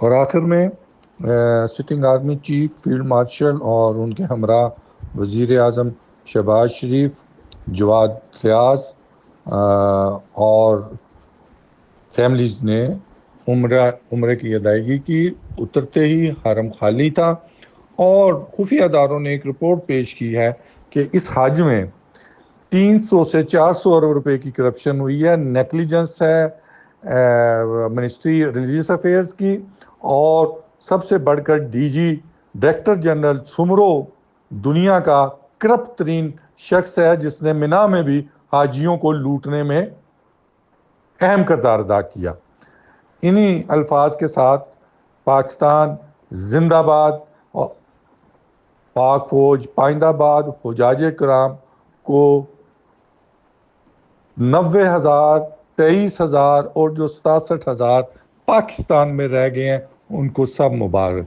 اور آخر میں sitting army chief field marshal اور ان کے ہمراہ وزیر اعظم شہباز شریف، جواد فیاض اور فیملیز نے عمرے کی ادائیگی کی۔ اترتے ہی حرم خالی تھا، اور خفیہ اداروں نے ایک رپورٹ پیش کی ہے کہ اس حج میں 300 سے 400 ارب روپے کی کرپشن ہوئی ہے، نیگلیجنس ہے منسٹری ریلیجیس افیئرز کی، اور سب سے بڑھ کر ڈی جی ڈائریکٹر جنرل سمرو دنیا کا کرپٹ ترین شخص ہے، جس نے منا میں بھی حاجیوں کو لوٹنے میں اہم کردار ادا کیا۔ انہی الفاظ کے ساتھ پاکستان زندہ باد، اور پاک فوج پائندہ باد، حجاج کرام کو 90,000، 23,000 اور جو 67,000 پاکستان میں رہ گئے ہیں ان کو سب مبارک۔